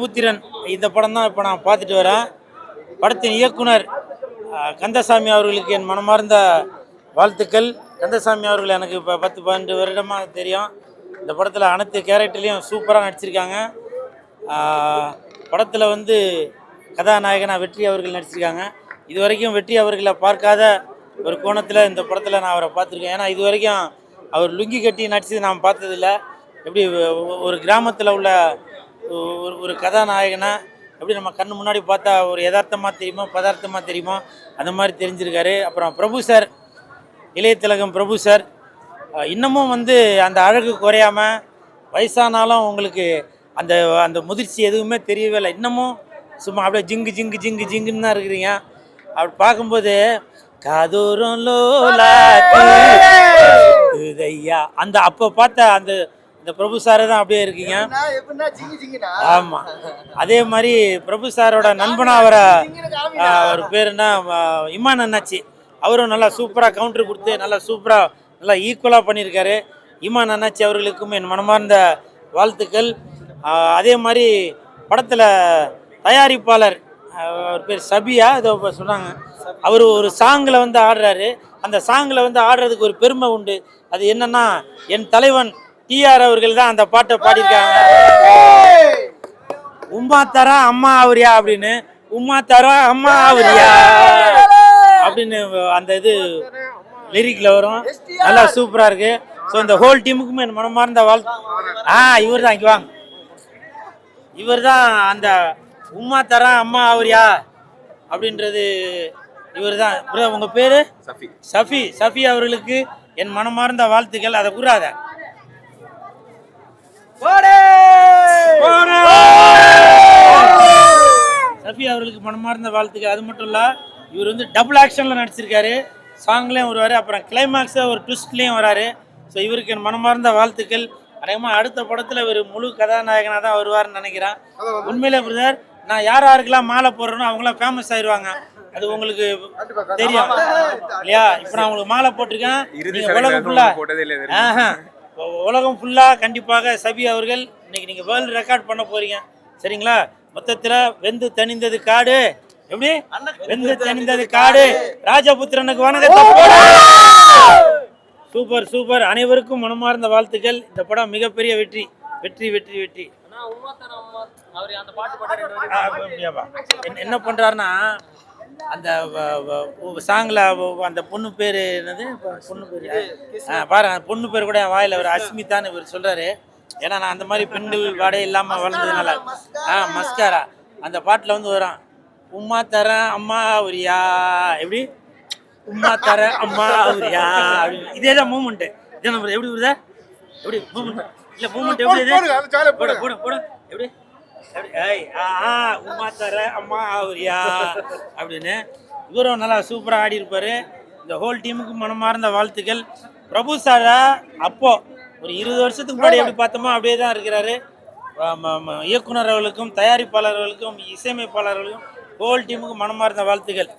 ராஜபுத்திரன் இந்த படம் தான் இப்போ நான் பார்த்துட்டு வரேன். படத்தின் இயக்குனர் கந்தசாமி அவர்களுக்கு என் மனமார்ந்த வாழ்த்துக்கள். கந்தசாமி அவர்கள் எனக்கு இப்போ 10-12 வருடமாக தெரியும். இந்த படத்தில் அனைத்து கேரக்டர்லேயும் சூப்பராக நடிச்சிருக்காங்க. படத்தில் வந்து கதாநாயகனாக வெற்றி அவர்கள் நடிச்சிருக்காங்க. இது வரைக்கும் வெற்றி அவர்களை பார்க்காத ஒரு கோணத்தில் இந்த படத்தில் நான் அவரை பார்த்துருக்கேன். ஏன்னா இது வரைக்கும் அவர் லுங்கி கட்டி நடிச்சது நான் பார்த்ததில்ல. எப்படி ஒரு கிராமத்தில் உள்ள ஒரு கதாநாயகனை எப்படி நம்ம கண்ணு முன்னாடி பார்த்தா ஒரு யதார்த்தமாக தெரியுமோ பதார்த்தமாக தெரியுமோ அந்த மாதிரி தெரிஞ்சிருக்காரு. அப்புறம் பிரபு சார், இளைய திலகம் பிரபு சார் இன்னமும் வந்து அந்த அழகு குறையாமல் வயசானாலும் உங்களுக்கு அந்த அந்த முதிர்ச்சி எதுவுமே தெரியவே இல்லை. இன்னமும் சும்மா அப்படியே ஜிங்கு ஜிங்கு ஜிங்கு ஜிங்குன்னு தான் இருக்கிறீங்க. அப்படி பார்க்கும்போது காதோரம் லோலாத்தையா அந்த அப்போ பார்த்த அந்த இந்த பிரபு சாரை தான் அப்படியே இருக்கீங்க. ஆமாம், அதே மாதிரி பிரபு சாரோட நண்பனாக அவரை அவர் பேருன்னா இமான் அண்ணாச்சி, அவரும் நல்லா சூப்பராக கவுண்டர் கொடுத்து நல்லா சூப்பராக நல்லா ஈக்குவலாக பண்ணியிருக்காரு. இமான் அண்ணாச்சி அவர்களுக்கும் என் மனமார்ந்த வாழ்த்துக்கள். அதே மாதிரி படத்தில் தயாரிப்பாளர் அவர் பேர் சபியா இதோ சொன்னாங்க, அவர் ஒரு சாங்கில் வந்து ஆடுறாரு. அந்த சாங்கில் வந்து ஆடுறதுக்கு ஒரு பெருமை உண்டு. அது என்னன்னா, என் தலைவன் டிஆர் அவர்கள் தான் அந்த பாட்டை பாடியிருக்காங்க. உம்மா தரா அம்மா அவரியா அப்படின்னு, உம்மா தரா அம்மா அவரியா அப்படின்னு அந்த இது லிரிக்கில் வரும். நல்லா சூப்பராக இருக்கு. ஸோ இந்த ஹோல் டீமுக்கும் என் மனமார்ந்த இவர் தான் இங்கே வாங்க, இவர் தான் அந்த உம்மா தரா அம்மா அவரியா அப்படின்றது இவர் தான். உங்கள் பேர் சஃபி. சஃபி அவர்களுக்கு என் மனமார்ந்த வாழ்த்துக்கள். அதை கூறாத சஃபி அவர்களுக்கு மனமார்ந்த வாழ்த்துக்கள். அது மட்டும் இல்லை, இவர் வந்து டபுள் ஆக்ஷனில் நடிச்சிருக்காரு. சாங்லேயும் வருவார், அப்புறம் கிளைமேக்ஸில் ஒரு ட்விஸ்ட்லேயும் வராரு. ஸோ இவருக்கு என் மனமார்ந்த வாழ்த்துக்கள். அநேகமாக அடுத்த படத்தில் இவர் முழு கதாநாயகனாக தான் வருவார்னு நினைக்கிறேன். உண்மையிலே பிரதர், நான் யாருக்கெல்லாம் மாலை போடுறேனோ அவங்களாம் ஃபேமஸ் ஆயிடுவாங்க. அது உங்களுக்கு தெரியும் இல்லையா? இப்போ நான் உங்களுக்கு மாலை போட்டிருக்கேன். உலகம் ஃபுல்லாக கண்டிப்பாக சபி அவர்கள் இன்னைக்கு நீங்கள் வேர்ல்டு ரெக்கார்ட் பண்ண போறீங்க, சரிங்களா? மொத்தத்தில் வெந்து தணிந்தது காடு, எப்படி வெந்து தணிந்தது காடு, ராஜபுத்திரனுக்கு வணக்கத்தை. Super super. அனைவருக்கும் மனமார்ந்த வாழ்த்துக்கள். இந்த படம் மிகப்பெரிய வெற்றி வெற்றி வெற்றி வெற்றி. என்ன பண்றாருன்னா, அந்த சாங்கில் அந்த பொண்ணு பேர் என்னது, பொண்ணு பேர் பாருங்க, பொண்ணு பேர் கூட என் வாயில் அவர் அஸ்மிதான்னு இவர் சொல்கிறாரு. ஏன்னா நான் அந்த மாதிரி பெண்கள் வாடகை இல்லாமல் வளர்ந்ததுனால மஸ்காரா அந்த பாட்டில் வந்து வரும், உம்மா தரேன் அம்மா அவரியா, எப்படி உம்மா தரேன் அம்மா அவரியா அப்படின்னு. இதே தான் மூமெண்ட்டு. இதே நம்பர் எப்படி வருதா, எப்படி மூமெண்ட் இல்லை மூமெண்ட் எப்படி இது போட போட போட எப்படி உமா தர அம்மா அவரியா அப்படின்னு இவரும் நல்லா சூப்பராக ஆடி இருப்பார். இந்த ஹோல் டீமுக்கு மனமார்ந்த வாழ்த்துக்கள். பிரபு சாரா அப்போ ஒரு 20 வருஷத்துக்கு முன்னாடி எப்படி பார்த்தோமோ அப்படியே தான் இருக்கிறாரு. இயக்குனர் அவர்களுக்கும் தயாரிப்பாளர்களுக்கும் இசையமைப்பாளர்களுக்கும் ஹோல் டீமுக்கு மனமார்ந்த வாழ்த்துக்கள்.